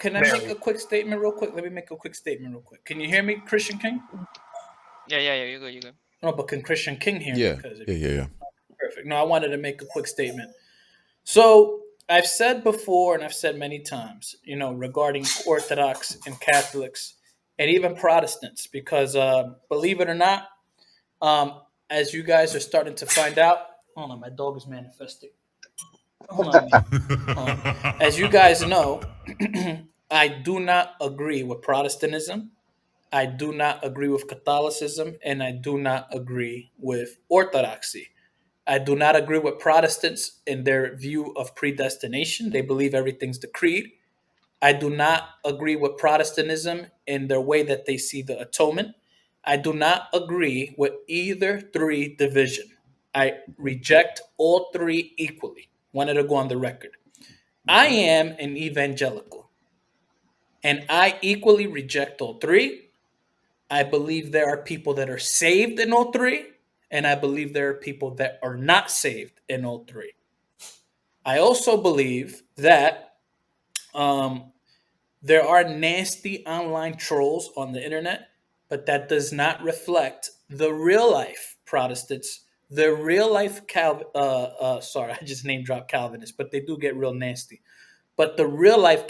Can I make a quick statement real quick? Let me make a quick statement real quick. Can you hear me, Christian King? Yeah. You go. No, but can Christian King hear me? Yeah. Because Yeah. perfect. No, I wanted to make a quick statement. So I've said before, and I've said many times, regarding Orthodox and Catholics, and even Protestants, because believe it or not, as you guys are starting to find out, hold on, my dog is manifesting. Hold on, man. Hold on. As you guys know, I do not agree with Protestantism. I do not agree with Catholicism, and I do not agree with Orthodoxy. I do not agree with Protestants in their view of predestination. They believe everything's decreed. I do not agree with Protestantism in their way that they see the atonement. I do not agree with either three division. I reject all three equally. Wanted to go on the record. I am an evangelical, and I equally reject all three. I believe there are people that are saved in all three, and I believe there are people that are not saved in all three. I also believe that um, there are nasty online trolls on the internet, but that does not reflect the real life Protestants, the real life sorry, I just name dropped Calvinists, but they do get real nasty. But the real life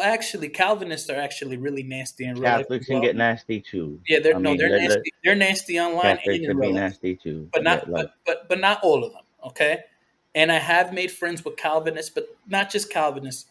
actually, Calvinists are actually really nasty in real life as Catholics can well. get nasty too. Yeah, I mean, they're nasty. They're nasty online and Catholics in can be real life, nasty too. but not but not all of them. Okay, and I have made friends with Calvinists, but not just Calvinists,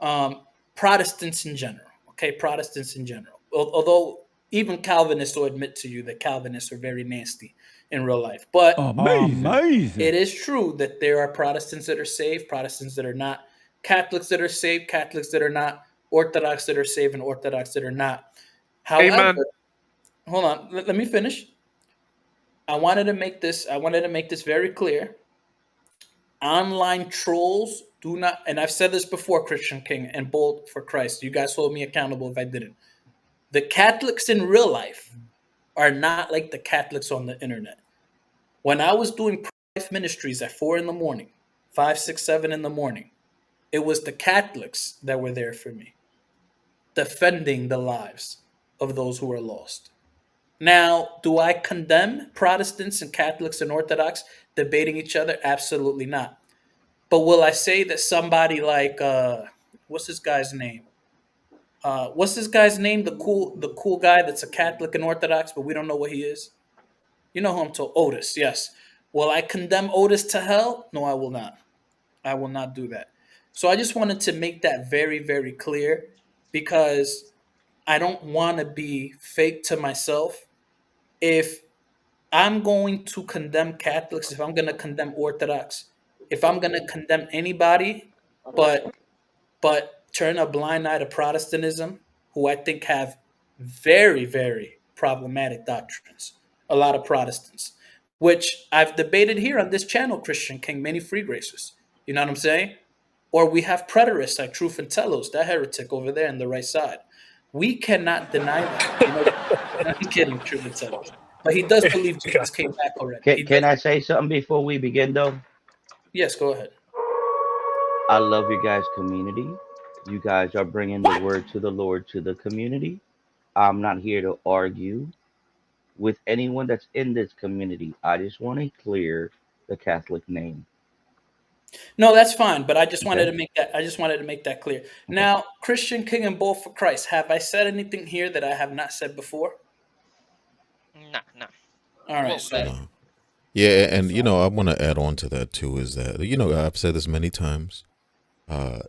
um, Protestants in general. Okay, Protestants in general. Although even Calvinists will admit to you that Calvinists are very nasty in real life, but Amazing. it is true that there are Protestants that are saved, Protestants that are not, Catholics that are saved, Catholics that are not, Orthodox that are saved, and Orthodox that are not. However, Amen. hold on, let me finish. I wanted to make this very clear. Online trolls do not, and I've said this before, Christian King and Bold for Christ. You guys hold me accountable if I didn't. The Catholics in real life are not like the Catholics on the internet. When I was doing life ministries at 4 in the morning, 5, 6, 7 in the morning, it was the Catholics that were there for me, defending the lives of those who are lost. Now, do I condemn Protestants and Catholics and Orthodox debating each other? Absolutely not. But will I say that somebody like what's this guy's name? What's this guy's name? The cool guy that's a Catholic and Orthodox, but we don't know what he is. You know who I'm talking? Otis. Yes. Will I condemn Otis to hell? No, I will not. I will not do that. So I just wanted to make that very, very clear because I don't want to be fake to myself. If I'm going to condemn Catholics, if I'm going to condemn Orthodox, if I'm going to condemn anybody, but turn a blind eye to Protestantism, who I think have very, very problematic doctrines, a lot of Protestants, which I've debated here on this channel, Christian King, many free gracers. You know what I'm saying? Or we have preterists like Truth and Telos, that heretic over there on the right side. We cannot deny that. I'm kidding, Truth and Telos. But he does believe Jesus came back already. Can I say something before we begin, though? Yes, go ahead. I love your guys' community. You guys are bringing the word to the Lord to the community. I'm not here to argue with anyone that's in this community. I just want to clear the Catholic name. No, that's fine, but I just wanted Okay. to make that. I just wanted to make that clear. Now, Christian King and Bold for Christ, have I said anything here that I have not said before? Nah. All right, Well, so Yeah, and I want to add on to that too. Is that I've said this many times. I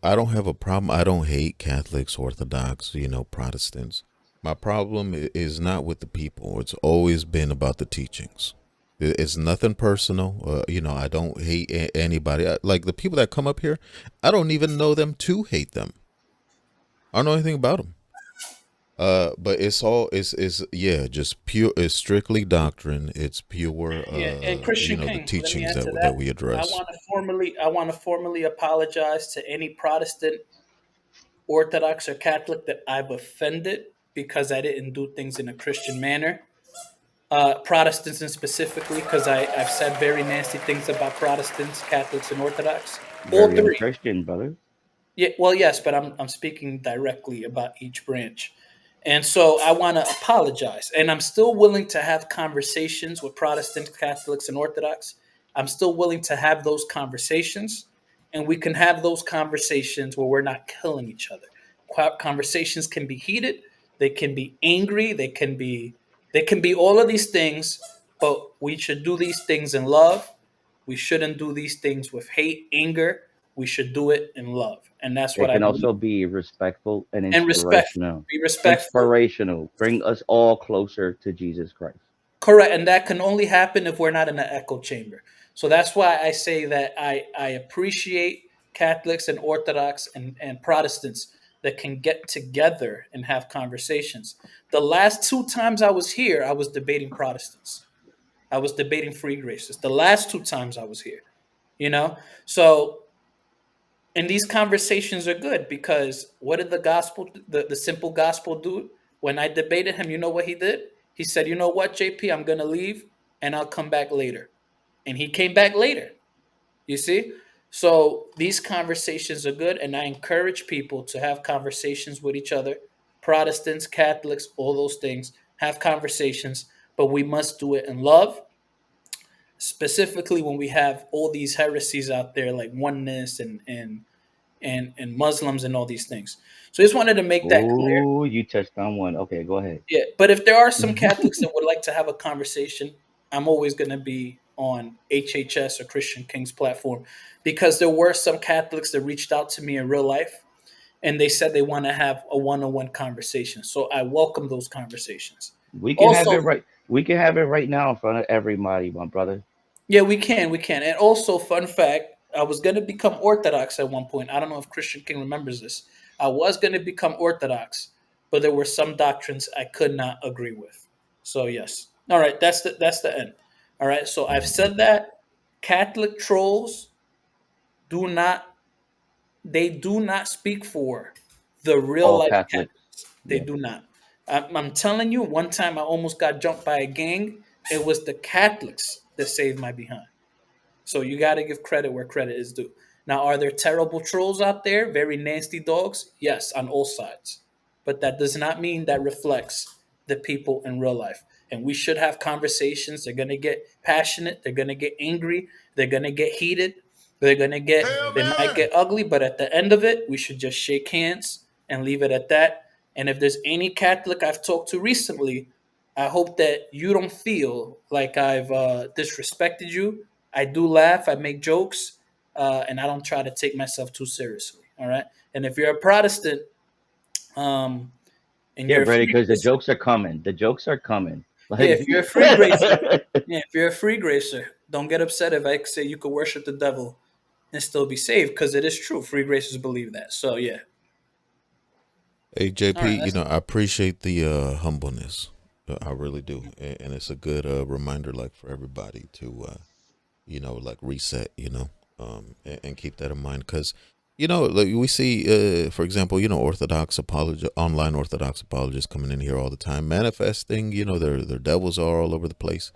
don't have a problem. I don't hate Catholics, Orthodox, Protestants. My problem is not with the people. It's always been about the teachings. It's nothing personal. I don't hate anybody. Like the people that come up here, I don't even know them to hate them. I don't know anything about them. But it's just pure. It's strictly doctrine. It's pure. yeah, and Christian The King, let me teachings answer that that. we address. I want to formally apologize to any Protestant, Orthodox, or Catholic that I've offended because I didn't do things in a Christian manner. Protestants, and specifically, because I've said very nasty things about Protestants, Catholics, and Orthodox. All Very three. unchristian, brother. Yeah, well, yes, but I'm speaking directly about each branch. And so I want to apologize. And I'm still willing to have conversations with Protestant, Catholics, and Orthodox. I'm still willing to have those conversations. And we can have those conversations where we're not killing each other. Conversations can be heated, they can be angry, they can be all of these things, but we should do these things in love. We shouldn't do these things with hate, anger. We should do it in love. And that's It what I can believe. also be respectful and And respectful. inspirational. Be respectful. Inspirational. Bring us all closer to Jesus Christ. Correct. And that can only happen if we're not in an echo chamber. So that's why I say that I appreciate Catholics and Orthodox and Protestants that can get together and have conversations. The last two times I was here, I was debating Protestants. I was debating free graces. The last two times I was here, you know? So, and these conversations are good because what did the simple gospel do? When I debated him, you know what he did? He said, you know what, JP, I'm going to leave and I'll come back later. And he came back later. You see? So these conversations are good. And I encourage people to have conversations with each other, Protestants, Catholics, all those things, have conversations, but we must do it in love, specifically when we have all these heresies out there like oneness and Muslims and all these things. So I just wanted to make that clear. Oh, you touched on one. Okay, go ahead. Yeah, but if there are some Catholics that would like to have a conversation, I'm always going to be on HHS or Christian King's platform, because there were some Catholics that reached out to me in real life and they said they want to have a one-on-one conversation. So I welcome those conversations. We can have Also, it right. We can have it right now in front of everybody, my brother. yeah, we can. And also, fun fact, I was going to become Orthodox at one point. I don't know if Christian King remembers this. I was going to become Orthodox, but there were some doctrines I could not agree with. So yes. All right, that's the end. All right, so I've said that Catholic trolls do not they do not speak for the real All life Catholics. Catholics. They Yeah. do not. I'm telling you, one time I almost got jumped by a gang. It was the Catholics that saved my behind. So you got to give credit where credit is due. Now, are there terrible trolls out there? Very nasty dogs? Yes, on all sides. But that does not mean that reflects the people in real life. And we should have conversations. They're going to get passionate. They're going to get angry. They're going to get heated. They might get ugly, but at the end of it, we should just shake hands and leave it at that. And if there's any Catholic I've talked to recently, I hope that you don't feel like I've disrespected you. I do laugh, I make jokes, and I don't try to take myself too seriously. All right. And if you're a Protestant, um, and you're Get a ready free because the gracer, jokes are coming. The jokes are coming. yeah, Like if you're a free gracer, yeah, if you're a free gracer, don't get upset if I say you could worship the devil and still be saved, because it is true. Free gracers believe that. So yeah. Hey All right. JP, That's I appreciate the humbleness. I really do, and it's a good reminder, like for everybody to like reset, and keep that in mind, because like we see, for example, online Orthodox apologists coming in here all the time, manifesting, their devils are all over the place,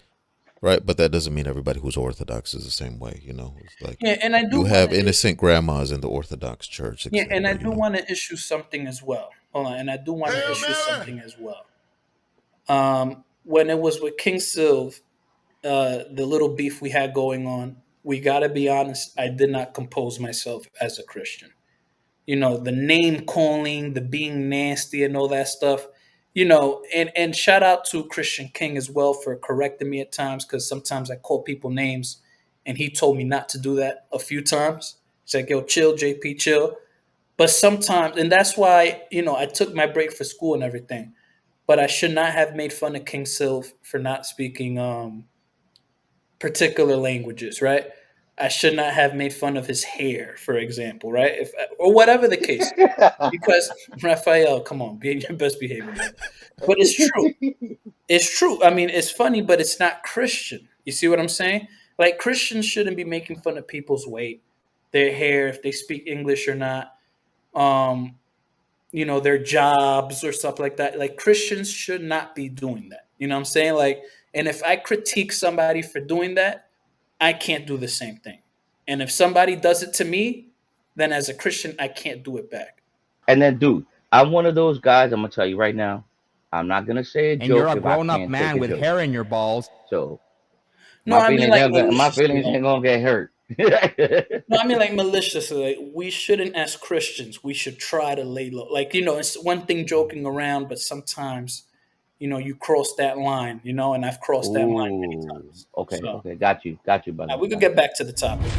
right? But that doesn't mean everybody who's Orthodox is the same way, It's like yeah, and I do you want have to innocent grandmas in the Orthodox church, yeah, and I etc. do want to issue something as well. Hold on, and I do want to issue something as well. When it was with King Sylv, the little beef we had going on, we got to be honest, I did not compose myself as a Christian. The name calling, the being nasty and all that stuff. And shout out to Christian King as well for correcting me at times, because sometimes I call people names and he told me not to do that a few times. He's like, yo, chill, JP, chill. But sometimes, and that's why, I took my break for school and everything. But I should not have made fun of King Sylv for not speaking particular languages, right? I should not have made fun of his hair, for example, right? Or whatever the case. Because Raphael, come on, be in your best behavior, man. But it's true. It's true. I mean, it's funny, but it's not Christian. You see what I'm saying? Like, Christians shouldn't be making fun of people's weight, their hair, if they speak English or not. Um, their jobs or stuff like that. Like, Christians should not be doing that. You know what I'm saying? Like, and if I critique somebody for doing that, I can't do the same thing. And if somebody does it to me, then as a Christian, I can't do it back. And then, dude, I'm one of those guys. I'm gonna tell you right now. I'm not gonna say a And you're joke a if I grown-up can't man take a with joke. hair in your balls. So No, I mean like my maliciously. feelings ain't gonna get hurt. No, I mean like maliciously. Like, we shouldn't, as Christians, we should try to lay low. Like, it's one thing joking around, but sometimes, you cross that line. And I've crossed that line many Ooh. times. Okay. So Okay. Got you, brother. we could Got get you. back to the topic.